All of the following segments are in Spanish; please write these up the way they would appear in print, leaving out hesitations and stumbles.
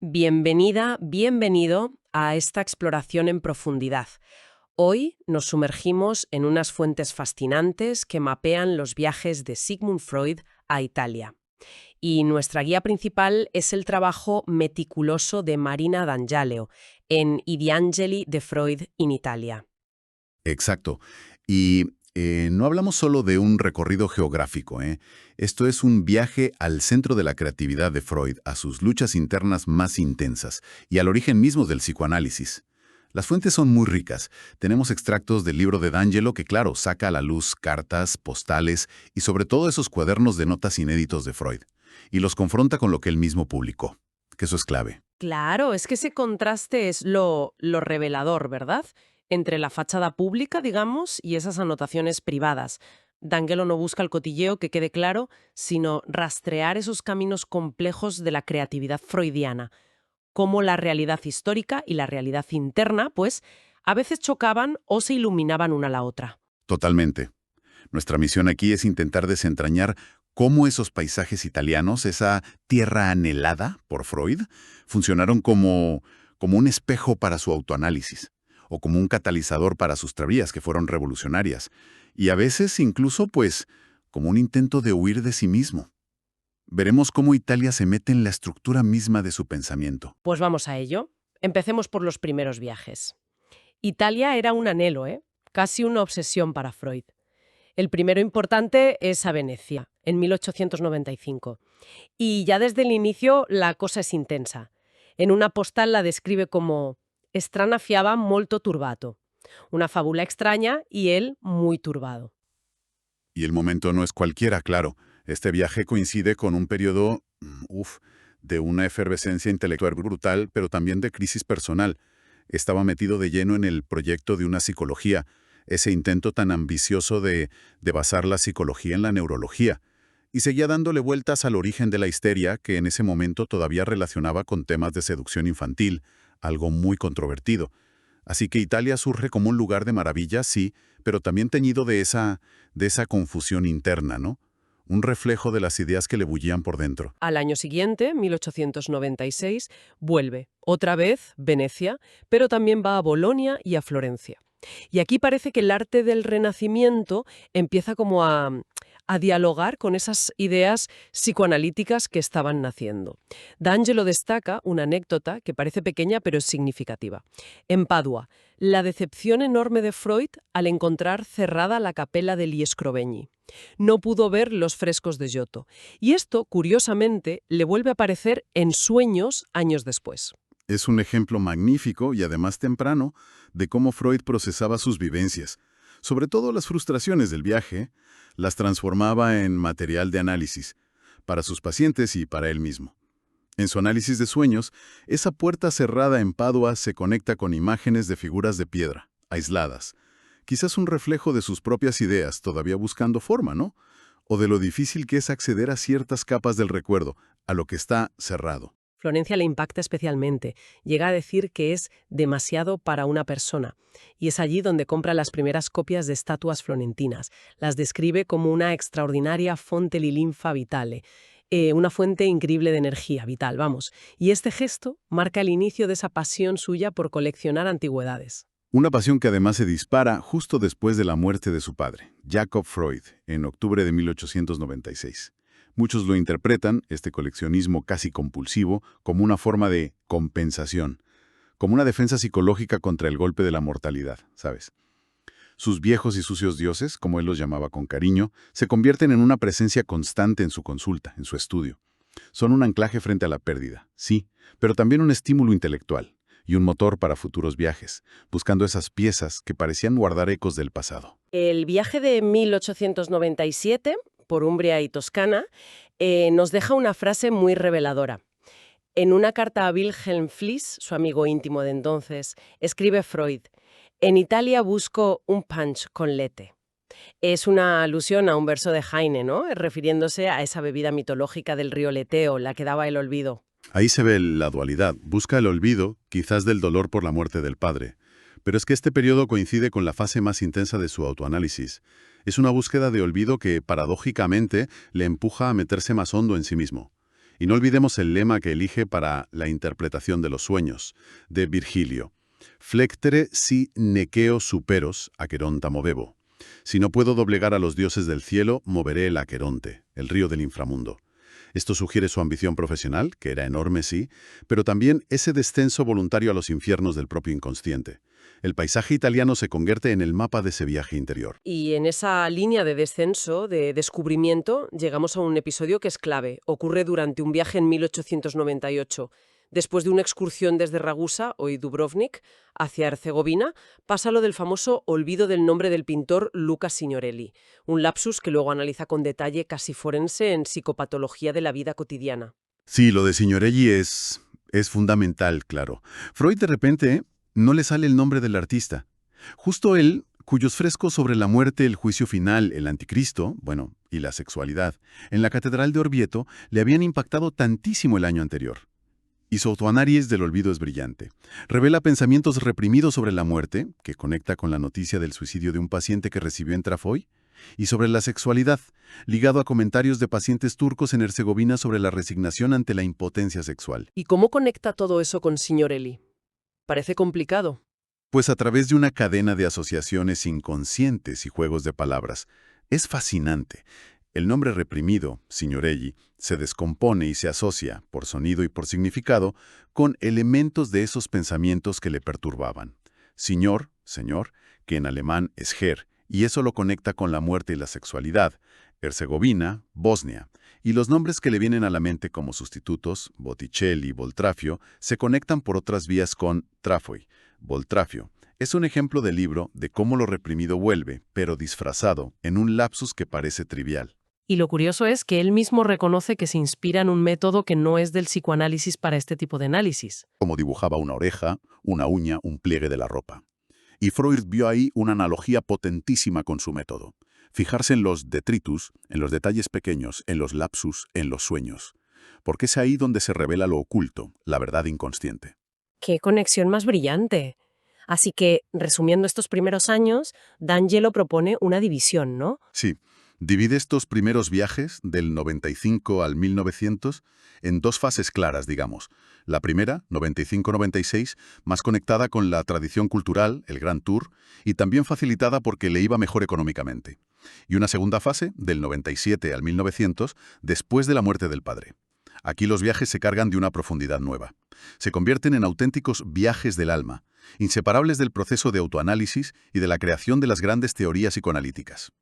Bienvenida, bienvenido a esta exploración en profundidad. Hoy nos sumergimos en unas fuentes fascinantes que mapean los viajes de Sigmund Freud a Italia. Y nuestra guía principal es el trabajo meticuloso de Marina D'Angelo en I Diangeli de Freud in Italia. Exacto. Y no hablamos solo de un recorrido geográfico, ¿eh? Esto es un viaje al centro de la creatividad de Freud, a sus luchas internas más intensas y al origen mismo del psicoanálisis. Las fuentes son muy ricas. Tenemos extractos del libro de D'Angelo que, claro, saca a la luz cartas, postales y sobre todo esos cuadernos de notas inéditos de Freud, y los confronta con lo que él mismo publicó, que eso es clave. Claro, es que ese contraste es lo revelador, ¿verdad? Entre la fachada pública, digamos, y esas anotaciones privadas. D'Angelo no busca el cotilleo, que quede claro, sino rastrear esos caminos complejos de la creatividad freudiana, cómo la realidad histórica y la realidad interna, pues, a veces chocaban o se iluminaban una a la otra. Totalmente. Nuestra misión aquí es intentar desentrañar cómo esos paisajes italianos, esa tierra anhelada por Freud, funcionaron como un espejo para su autoanálisis, o como un catalizador para sus teorías que fueron revolucionarias, y a veces incluso, pues, como un intento de huir de sí mismo. Veremos cómo Italia se mete en la estructura misma de su pensamiento. Pues vamos a ello. Empecemos por los primeros viajes. Italia era un anhelo, ¿eh? Casi una obsesión para Freud. El primero importante es a Venecia, en 1895. Y ya desde el inicio la cosa es intensa. En una postal la describe como «Strana fiaba molto turbato», una fábula extraña y él muy turbado. Y el momento no es cualquiera, claro. Este viaje coincide con un periodo, de una efervescencia intelectual brutal, pero también de crisis personal. Estaba metido de lleno en el proyecto de una psicología, ese intento tan ambicioso de basar la psicología en la neurología. Y seguía dándole vueltas al origen de la histeria, que en ese momento todavía relacionaba con temas de seducción infantil, algo muy controvertido. Así que Italia surge como un lugar de maravilla, sí, pero también teñido de esa confusión interna, ¿no? Un reflejo de las ideas que le bullían por dentro. Al año siguiente, 1896, vuelve, otra vez, Venecia, pero también va a Bolonia y a Florencia. Y aquí parece que el arte del Renacimiento empieza como a dialogar con esas ideas psicoanalíticas que estaban naciendo. D'Angelo destaca una anécdota que parece pequeña pero es significativa. En Padua, la decepción enorme de Freud al encontrar cerrada la capella degli Scrovegni. No pudo ver los frescos de Giotto. Y esto, curiosamente, le vuelve a aparecer en sueños años después. Es un ejemplo magnífico y además temprano de cómo Freud procesaba sus vivencias. Sobre todo las frustraciones del viaje, las transformaba en material de análisis, para sus pacientes y para él mismo. En su análisis de sueños, esa puerta cerrada en Padua se conecta con imágenes de figuras de piedra, aisladas. Quizás un reflejo de sus propias ideas, todavía buscando forma, ¿no? O de lo difícil que es acceder a ciertas capas del recuerdo, a lo que está cerrado. Florencia le impacta especialmente. Llega a decir que es demasiado para una persona. Y es allí donde compra las primeras copias de estatuas florentinas. Las describe como una extraordinaria fonte di linfa vitale. Una fuente increíble de energía vital, vamos. Y este gesto marca el inicio de esa pasión suya por coleccionar antigüedades. Una pasión que además se dispara justo después de la muerte de su padre, Jacob Freud, en octubre de 1896. Muchos lo interpretan, este coleccionismo casi compulsivo, como una forma de compensación, como una defensa psicológica contra el golpe de la mortalidad, ¿sabes? Sus viejos y sucios dioses, como él los llamaba con cariño, se convierten en una presencia constante en su consulta, en su estudio. Son un anclaje frente a la pérdida, sí, pero también un estímulo intelectual y un motor para futuros viajes, buscando esas piezas que parecían guardar ecos del pasado. El viaje de 1897, por Umbria y Toscana, nos deja una frase muy reveladora. En una carta a Wilhelm Fliess, su amigo íntimo de entonces, escribe Freud: «En Italia busco un punch con lete». Es una alusión a un verso de Heine, ¿no? Refiriéndose a esa bebida mitológica del río Leteo, la que daba el olvido. Ahí se ve la dualidad. Busca el olvido, quizás del dolor por la muerte del padre. Pero es que este periodo coincide con la fase más intensa de su autoanálisis. Es una búsqueda de olvido que, paradójicamente, le empuja a meterse más hondo en sí mismo. Y no olvidemos el lema que elige para la interpretación de los sueños, de Virgilio. Flectere si nequeo superos aqueronta movebo. Si no puedo doblegar a los dioses del cielo, moveré el Aqueronte, el río del inframundo. Esto sugiere su ambición profesional, que era enorme, sí, pero también ese descenso voluntario a los infiernos del propio inconsciente. El paisaje italiano se convierte en el mapa de ese viaje interior. Y en esa línea de descenso, de descubrimiento, llegamos a un episodio que es clave. Ocurre durante un viaje en 1898. Después de una excursión desde Ragusa, hoy Dubrovnik, hacia Herzegovina, pasa lo del famoso olvido del nombre del pintor Luca Signorelli, un lapsus que luego analiza con detalle casi forense en psicopatología de la vida cotidiana. Sí, lo de Signorelli es fundamental, claro. Freud de repente no le sale el nombre del artista. Justo él, cuyos frescos sobre la muerte, el juicio final, el anticristo, bueno, y la sexualidad, en la Catedral de Orvieto le habían impactado tantísimo el año anterior. Y su autoanálisis del olvido es brillante. Revela pensamientos reprimidos sobre la muerte, que conecta con la noticia del suicidio de un paciente que recibió en Trafoy, y sobre la sexualidad, ligado a comentarios de pacientes turcos en Herzegovina sobre la resignación ante la impotencia sexual. ¿Y cómo conecta todo eso con Signorelli? Parece complicado. Pues a través de una cadena de asociaciones inconscientes y juegos de palabras. Es fascinante. El nombre reprimido, Signorelli, se descompone y se asocia, por sonido y por significado, con elementos de esos pensamientos que le perturbaban. Signor, señor, que en alemán es Herr, y eso lo conecta con la muerte y la sexualidad, Herzegovina, Bosnia, y los nombres que le vienen a la mente como sustitutos, Botticelli, Boltrafio, se conectan por otras vías con Trafoy, Boltrafio. Es un ejemplo del libro de cómo lo reprimido vuelve, pero disfrazado, en un lapsus que parece trivial. Y lo curioso es que él mismo reconoce que se inspira en un método que no es del psicoanálisis para este tipo de análisis. Como dibujaba una oreja, una uña, un pliegue de la ropa. Y Freud vio ahí una analogía potentísima con su método. Fijarse en los detritus, en los detalles pequeños, en los lapsus, en los sueños. Porque es ahí donde se revela lo oculto, la verdad inconsciente. ¡Qué conexión más brillante! Así que, resumiendo estos primeros años, D'Angelo propone una división, ¿no? Sí, divide estos primeros viajes, del 95 al 1900, en dos fases claras, digamos. La primera, 95-96, más conectada con la tradición cultural, el Grand Tour, y también facilitada porque le iba mejor económicamente. Y una segunda fase, del 97 al 1900, después de la muerte del padre. Aquí los viajes se cargan de una profundidad nueva. Se convierten en auténticos viajes del alma, inseparables del proceso de autoanálisis y de la creación de las grandes teorías psicoanalíticas.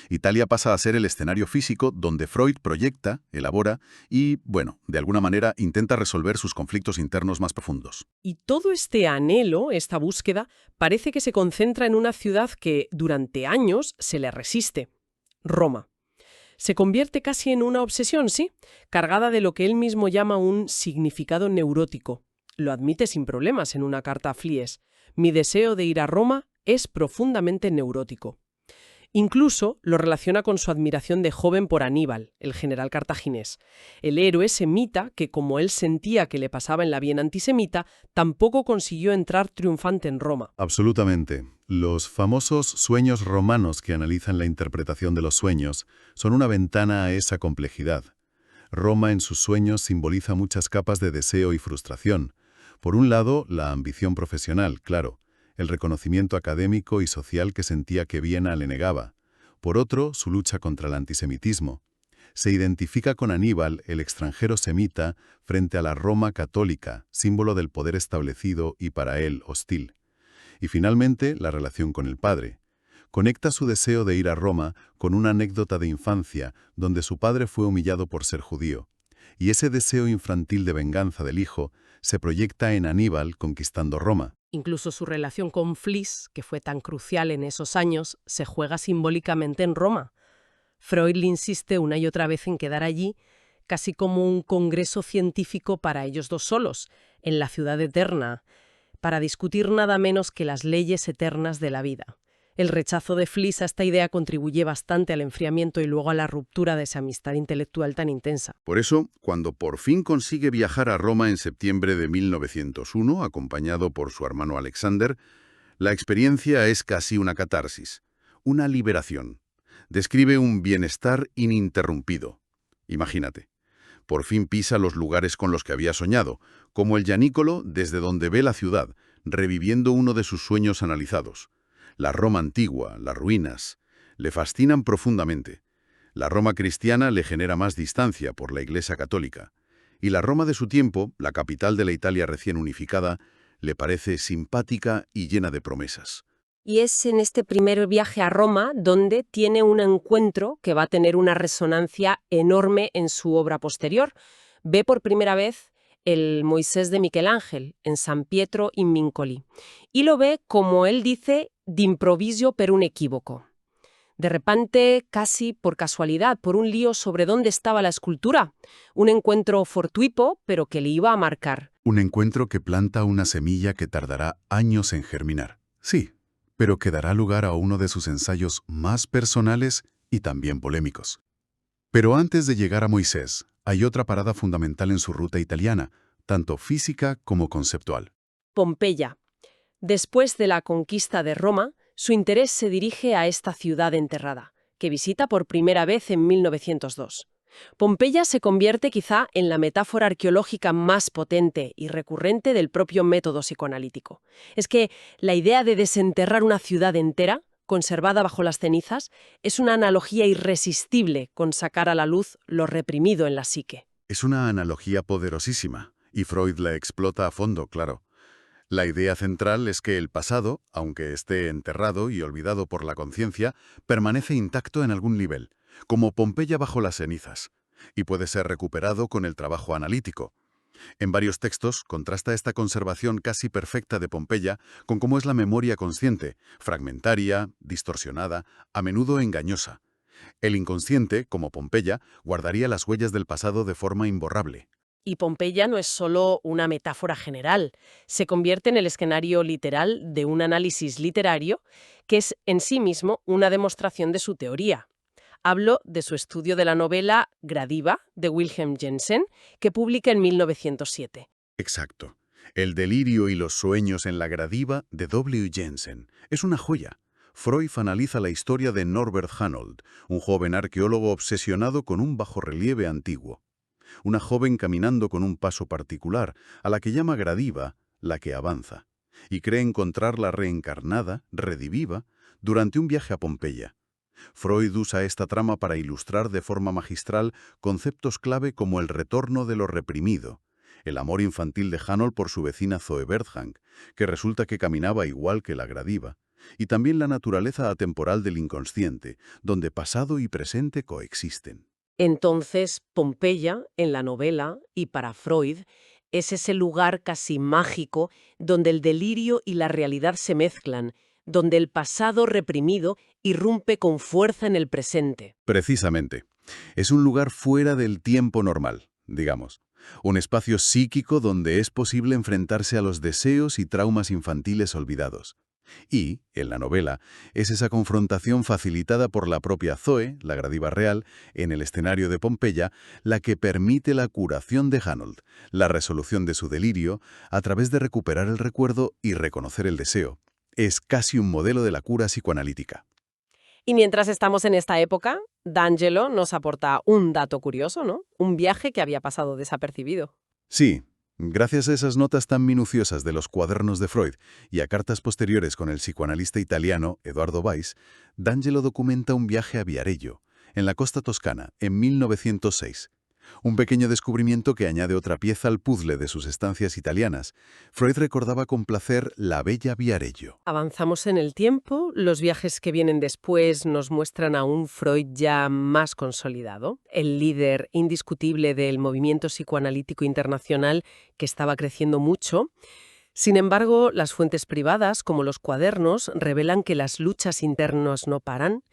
Italia pasa a ser el escenario físico donde Freud proyecta, elabora y, bueno, de alguna manera intenta resolver sus conflictos internos más profundos. Y todo este anhelo, esta búsqueda, parece que se concentra en una ciudad que, durante años, se le resiste: Roma. Se convierte casi en una obsesión, sí, cargada de lo que él mismo llama un significado neurótico. Lo admite sin problemas en una carta a Flies. Mi deseo de ir a Roma es profundamente neurótico. Incluso lo relaciona con su admiración de joven por Aníbal, el general cartaginés. El héroe semita que, como él sentía que le pasaba en la Viena antisemita, tampoco consiguió entrar triunfante en Roma. Absolutamente. Los famosos sueños romanos que analizan la interpretación de los sueños son una ventana a esa complejidad. Roma en sus sueños simboliza muchas capas de deseo y frustración. Por un lado, la ambición profesional, claro, el reconocimiento académico y social que sentía que Viena le negaba. Por otro, su lucha contra el antisemitismo. Se identifica con Aníbal, el extranjero semita, frente a la Roma católica, símbolo del poder establecido y para él hostil. Y finalmente, la relación con el padre. Conecta su deseo de ir a Roma con una anécdota de infancia donde su padre fue humillado por ser judío. Y ese deseo infantil de venganza del hijo se proyecta en Aníbal conquistando Roma. Incluso su relación con Flies, que fue tan crucial en esos años, se juega simbólicamente en Roma. Freud le insiste una y otra vez en quedar allí, casi como un congreso científico para ellos dos solos, en la ciudad eterna, para discutir nada menos que las leyes eternas de la vida. El rechazo de Flies a esta idea contribuye bastante al enfriamiento y luego a la ruptura de esa amistad intelectual tan intensa. Por eso, cuando por fin consigue viajar a Roma en septiembre de 1901, acompañado por su hermano Alexander, la experiencia es casi una catarsis, una liberación. Describe un bienestar ininterrumpido. Imagínate. Por fin pisa los lugares con los que había soñado, como el Gianicolo desde donde ve la ciudad, reviviendo uno de sus sueños analizados. La Roma antigua, las ruinas, le fascinan profundamente. La Roma cristiana le genera más distancia por la Iglesia católica. Y la Roma de su tiempo, la capital de la Italia recién unificada, le parece simpática y llena de promesas. Y es en este primer viaje a Roma donde tiene un encuentro que va a tener una resonancia enorme en su obra posterior. Ve por primera vez el Moisés de Miguel Ángel en San Pietro in Vincoli. Y lo ve, como él dice, d'improviso per un equívoco. De repente, casi por casualidad, por un lío sobre dónde estaba la escultura. Un encuentro fortuito, pero que le iba a marcar. Un encuentro que planta una semilla que tardará años en germinar. Sí, pero que dará lugar a uno de sus ensayos más personales y también polémicos. Pero antes de llegar a Moisés, hay otra parada fundamental en su ruta italiana, tanto física como conceptual. Pompeya. Después de la conquista de Roma, su interés se dirige a esta ciudad enterrada, que visita por primera vez en 1902. Pompeya se convierte quizá en la metáfora arqueológica más potente y recurrente del propio método psicoanalítico. Es que la idea de desenterrar una ciudad entera, conservada bajo las cenizas, es una analogía irresistible con sacar a la luz lo reprimido en la psique. Es una analogía poderosísima, y Freud la explota a fondo, claro. La idea central es que el pasado, aunque esté enterrado y olvidado por la conciencia, permanece intacto en algún nivel, como Pompeya bajo las cenizas, y puede ser recuperado con el trabajo analítico. En varios textos contrasta esta conservación casi perfecta de Pompeya con cómo es la memoria consciente, fragmentaria, distorsionada, a menudo engañosa. El inconsciente, como Pompeya, guardaría las huellas del pasado de forma imborrable. Y Pompeya no es solo una metáfora general, se convierte en el escenario literal de un análisis literario que es en sí mismo una demostración de su teoría. Hablo de su estudio de la novela Gradiva, de Wilhelm Jensen, que publica en 1907. Exacto. El delirio y los sueños en la Gradiva de W. Jensen. Es una joya. Freud analiza la historia de Norbert Hanold, un joven arqueólogo obsesionado con un bajorrelieve antiguo. Una joven caminando con un paso particular, a la que llama Gradiva, la que avanza, y cree encontrarla reencarnada, rediviva, durante un viaje a Pompeya. Freud usa esta trama para ilustrar de forma magistral conceptos clave como el retorno de lo reprimido, el amor infantil de Hanold por su vecina Zoe Berthank, que resulta que caminaba igual que la Gradiva, y también la naturaleza atemporal del inconsciente, donde pasado y presente coexisten. Entonces, Pompeya, en la novela, y para Freud, es ese lugar casi mágico donde el delirio y la realidad se mezclan, donde el pasado reprimido irrumpe con fuerza en el presente. Precisamente. Es un lugar fuera del tiempo normal, digamos. Un espacio psíquico donde es posible enfrentarse a los deseos y traumas infantiles olvidados. Y, en la novela, es esa confrontación facilitada por la propia Zoe, la Gradiva real, en el escenario de Pompeya, la que permite la curación de Hanold, la resolución de su delirio, a través de recuperar el recuerdo y reconocer el deseo. Es casi un modelo de la cura psicoanalítica. Y mientras estamos en esta época, D'Angelo nos aporta un dato curioso, ¿no? Un viaje que había pasado desapercibido. Sí, gracias a esas notas tan minuciosas de los cuadernos de Freud y a cartas posteriores con el psicoanalista italiano Edoardo Weiss, D'Angelo documenta un viaje a Viareggio, en la costa toscana, en 1906. Un pequeño descubrimiento que añade otra pieza al puzzle de sus estancias italianas. Freud recordaba con placer la bella Viareggio. Avanzamos en el tiempo, los viajes que vienen después nos muestran a un Freud ya más consolidado, el líder indiscutible del movimiento psicoanalítico internacional que estaba creciendo mucho. Sin embargo, las fuentes privadas, como los cuadernos, revelan que las luchas internas no paran.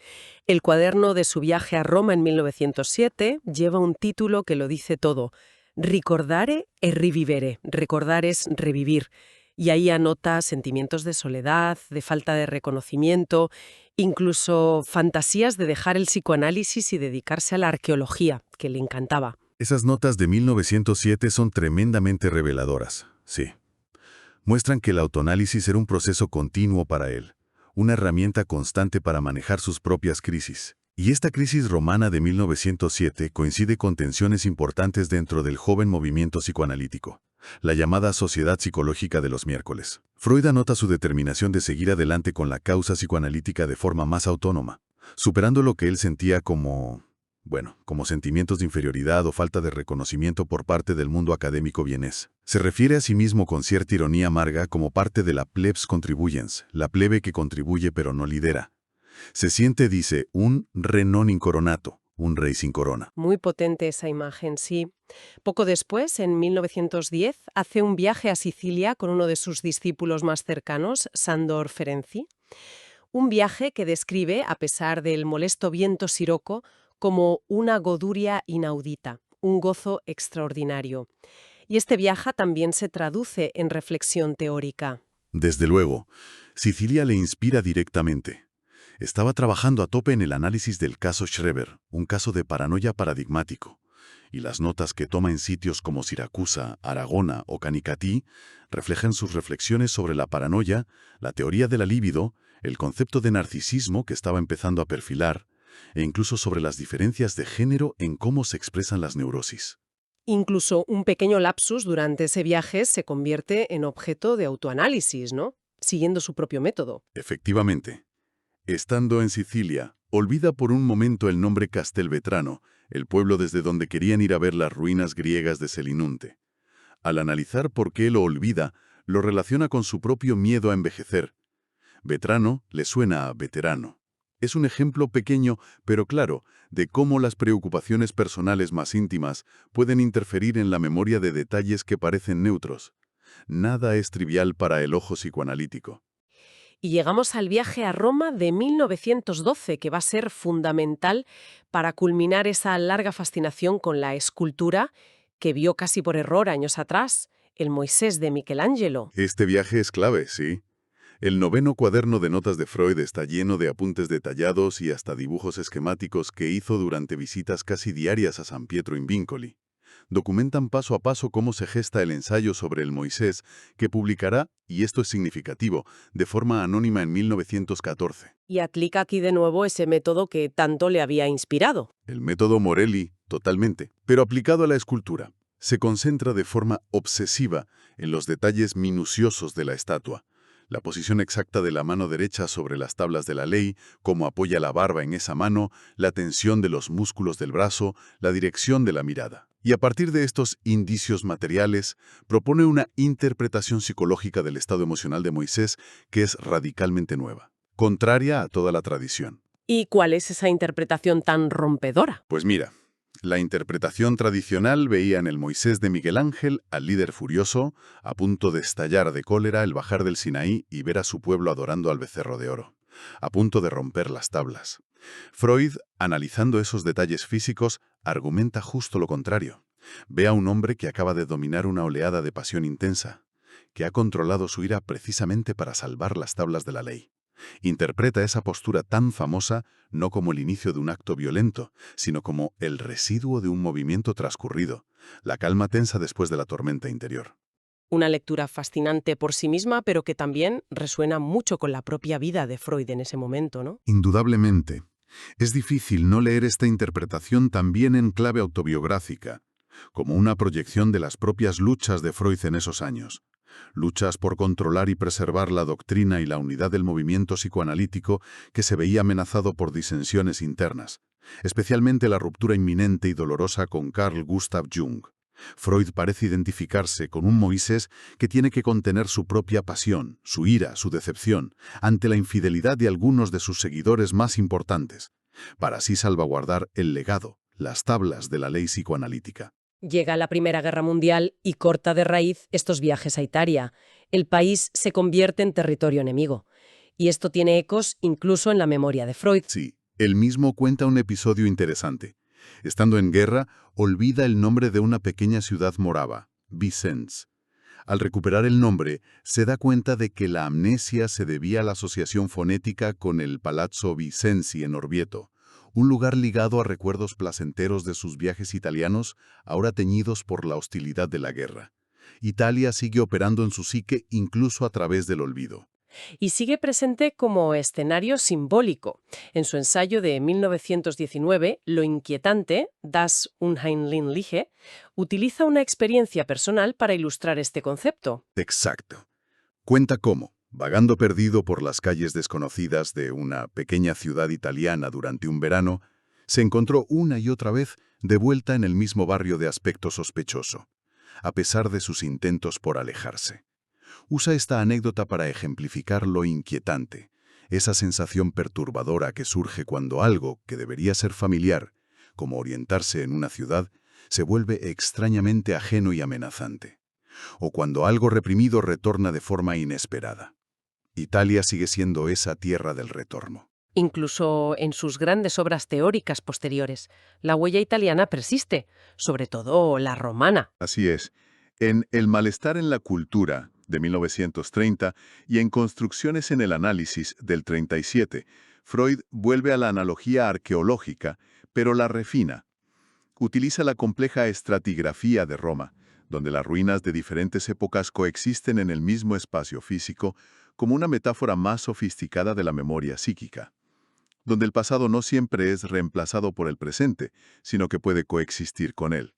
El cuaderno de su viaje a Roma en 1907 lleva un título que lo dice todo: Ricordare e rivivere. Recordar es revivir. Y ahí anota sentimientos de soledad, de falta de reconocimiento, incluso fantasías de dejar el psicoanálisis y dedicarse a la arqueología, que le encantaba. Esas notas de 1907 son tremendamente reveladoras, sí. Muestran que el autoanálisis era un proceso continuo para él, una herramienta constante para manejar sus propias crisis. Y esta crisis romana de 1907 coincide con tensiones importantes dentro del joven movimiento psicoanalítico, la llamada Sociedad Psicológica de los Miércoles. Freud anota su determinación de seguir adelante con la causa psicoanalítica de forma más autónoma, superando lo que él sentía como sentimientos de inferioridad o falta de reconocimiento por parte del mundo académico vienés. Se refiere a sí mismo con cierta ironía amarga como parte de la plebs contribuens, la plebe que contribuye pero no lidera. Se siente, dice, un re non incoronato, un rey sin corona. Muy potente esa imagen, sí. Poco después, en 1910, hace un viaje a Sicilia con uno de sus discípulos más cercanos, Sándor Ferenczi. Un viaje que describe, a pesar del molesto viento siroco, como una goduria inaudita, un gozo extraordinario. Y este viaje también se traduce en reflexión teórica. Desde luego, Sicilia le inspira directamente. Estaba trabajando a tope en el análisis del caso Schreber, un caso de paranoia paradigmático, y las notas que toma en sitios como Siracusa, Aragona o Canicattì reflejan sus reflexiones sobre la paranoia, la teoría de la libido, el concepto de narcisismo que estaba empezando a perfilar, e incluso sobre las diferencias de género en cómo se expresan las neurosis. Incluso un pequeño lapsus durante ese viaje se convierte en objeto de autoanálisis, ¿no? Siguiendo su propio método. Efectivamente. Estando en Sicilia, olvida por un momento el nombre Castelvetrano, el pueblo desde donde querían ir a ver las ruinas griegas de Selinunte. Al analizar por qué lo olvida, lo relaciona con su propio miedo a envejecer. Vetrano le suena a veterano. Es un ejemplo pequeño, pero claro, de cómo las preocupaciones personales más íntimas pueden interferir en la memoria de detalles que parecen neutros. Nada es trivial para el ojo psicoanalítico. Y llegamos al viaje a Roma de 1912, que va a ser fundamental para culminar esa larga fascinación con la escultura que vio casi por error años atrás, el Moisés de Michelangelo. Este viaje es clave, sí. El 9º cuaderno de notas de Freud está lleno de apuntes detallados y hasta dibujos esquemáticos que hizo durante visitas casi diarias a San Pietro in Vincoli. Documentan paso a paso cómo se gesta el ensayo sobre el Moisés, que publicará, y esto es significativo, de forma anónima en 1914. Y aplica aquí de nuevo ese método que tanto le había inspirado. El método Morelli, totalmente, pero aplicado a la escultura. Se concentra de forma obsesiva en los detalles minuciosos de la estatua. La posición exacta de la mano derecha sobre las tablas de la ley, cómo apoya la barba en esa mano, la tensión de los músculos del brazo, la dirección de la mirada. Y a partir de estos indicios materiales, propone una interpretación psicológica del estado emocional de Moisés que es radicalmente nueva, contraria a toda la tradición. ¿Y cuál es esa interpretación tan rompedora? Pues mira, la interpretación tradicional veía en el Moisés de Miguel Ángel al líder furioso, a punto de estallar de cólera al bajar del Sinaí y ver a su pueblo adorando al becerro de oro, a punto de romper las tablas. Freud, analizando esos detalles físicos, argumenta justo lo contrario. Ve a un hombre que acaba de dominar una oleada de pasión intensa, que ha controlado su ira precisamente para salvar las tablas de la ley. Interpreta esa postura tan famosa no como el inicio de un acto violento, sino como el residuo de un movimiento transcurrido, la calma tensa después de la tormenta interior. Una lectura fascinante por sí misma, pero que también resuena mucho con la propia vida de Freud en ese momento, ¿no? Indudablemente. Es difícil no leer esta interpretación también en clave autobiográfica, como una proyección de las propias luchas de Freud en esos años. Luchas por controlar y preservar la doctrina y la unidad del movimiento psicoanalítico que se veía amenazado por disensiones internas, especialmente la ruptura inminente y dolorosa con Carl Gustav Jung. Freud parece identificarse con un Moisés que tiene que contener su propia pasión, su ira, su decepción, ante la infidelidad de algunos de sus seguidores más importantes, para así salvaguardar el legado, las tablas de la ley psicoanalítica. Llega la Primera Guerra Mundial y corta de raíz estos viajes a Italia. El país se convierte en territorio enemigo. Y esto tiene ecos incluso en la memoria de Freud. Sí, él mismo cuenta un episodio interesante. Estando en guerra, olvida el nombre de una pequeña ciudad morava, Vicence. Al recuperar el nombre, se da cuenta de que la amnesia se debía a la asociación fonética con el Palazzo Vicenzi en Orvieto, un lugar ligado a recuerdos placenteros de sus viajes italianos, ahora teñidos por la hostilidad de la guerra. Italia sigue operando en su psique incluso a través del olvido. Y sigue presente como escenario simbólico. En su ensayo de 1919, Lo inquietante, Das Unheimliche, utiliza una experiencia personal para ilustrar este concepto. Exacto. Cuenta cómo, vagando perdido por las calles desconocidas de una pequeña ciudad italiana durante un verano, se encontró una y otra vez de vuelta en el mismo barrio de aspecto sospechoso, a pesar de sus intentos por alejarse. Usa esta anécdota para ejemplificar lo inquietante, esa sensación perturbadora que surge cuando algo que debería ser familiar, como orientarse en una ciudad, se vuelve extrañamente ajeno y amenazante, o cuando algo reprimido retorna de forma inesperada. Italia sigue siendo esa tierra del retorno. Incluso en sus grandes obras teóricas posteriores, la huella italiana persiste, sobre todo la romana. Así es. En El malestar en la cultura, de 1930, y en Construcciones en el análisis, del 37, Freud vuelve a la analogía arqueológica, pero la refina. Utiliza la compleja estratigrafía de Roma, donde las ruinas de diferentes épocas coexisten en el mismo espacio físico, como una metáfora más sofisticada de la memoria psíquica, donde el pasado no siempre es reemplazado por el presente, sino que puede coexistir con él.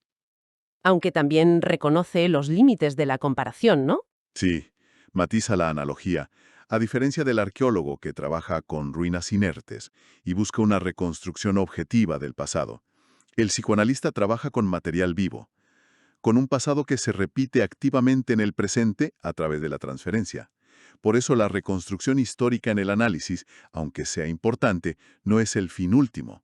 Aunque también reconoce los límites de la comparación, ¿no? Sí, matiza la analogía, a diferencia del arqueólogo que trabaja con ruinas inertes y busca una reconstrucción objetiva del pasado. El psicoanalista trabaja con material vivo, con un pasado que se repite activamente en el presente a través de la transferencia. Por eso la reconstrucción histórica en el análisis, aunque sea importante, no es el fin último.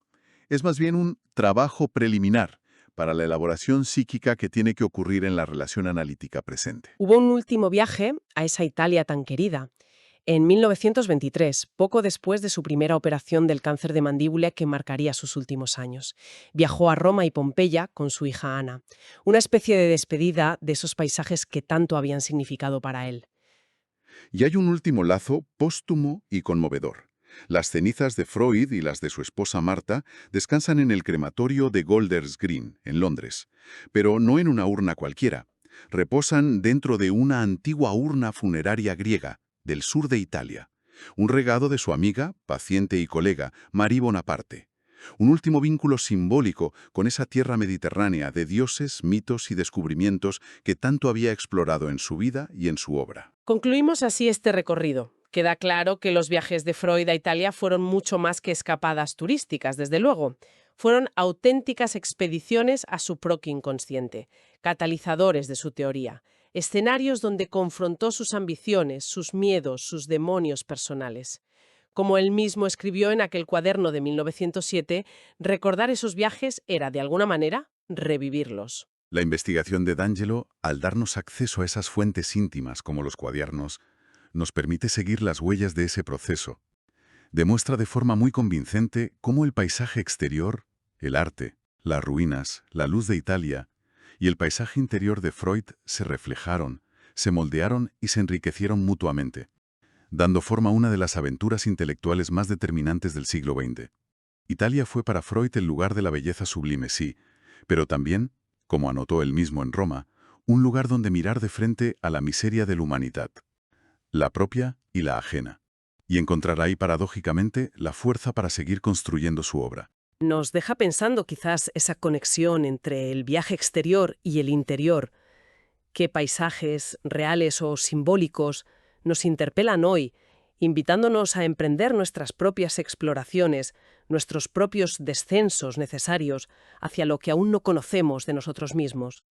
Es más bien un trabajo preliminar para la elaboración psíquica que tiene que ocurrir en la relación analítica presente. Hubo un último viaje a esa Italia tan querida. En 1923, poco después de su primera operación del cáncer de mandíbula que marcaría sus últimos años. Viajó a Roma y Pompeya con su hija Ana, una especie de despedida de esos paisajes que tanto habían significado para él. Y hay un último lazo póstumo y conmovedor. Las cenizas de Freud y las de su esposa Marta descansan en el crematorio de Golders Green, en Londres, pero no en una urna cualquiera. Reposan dentro de una antigua urna funeraria griega, del sur de Italia. Un regalo de su amiga, paciente y colega, Marie Bonaparte. Un último vínculo simbólico con esa tierra mediterránea de dioses, mitos y descubrimientos que tanto había explorado en su vida y en su obra. Concluimos así este recorrido. Queda claro que los viajes de Freud a Italia fueron mucho más que escapadas turísticas, desde luego. Fueron auténticas expediciones a su propio inconsciente, catalizadores de su teoría, escenarios donde confrontó sus ambiciones, sus miedos, sus demonios personales. Como él mismo escribió en aquel cuaderno de 1907, recordar esos viajes era, de alguna manera, revivirlos. La investigación de D'Angelo, al darnos acceso a esas fuentes íntimas como los cuadernos, nos permite seguir las huellas de ese proceso. Demuestra de forma muy convincente cómo el paisaje exterior, el arte, las ruinas, la luz de Italia y el paisaje interior de Freud se reflejaron, se moldearon y se enriquecieron mutuamente, dando forma a una de las aventuras intelectuales más determinantes del siglo XX. Italia fue para Freud el lugar de la belleza sublime, sí, pero también, como anotó él mismo en Roma, un lugar donde mirar de frente a la miseria de la humanidad, la propia y la ajena, y encontrar ahí paradójicamente la fuerza para seguir construyendo su obra. Nos deja pensando quizás esa conexión entre el viaje exterior y el interior. ¿Qué paisajes, reales o simbólicos, nos interpelan hoy, invitándonos a emprender nuestras propias exploraciones, nuestros propios descensos necesarios hacia lo que aún no conocemos de nosotros mismos?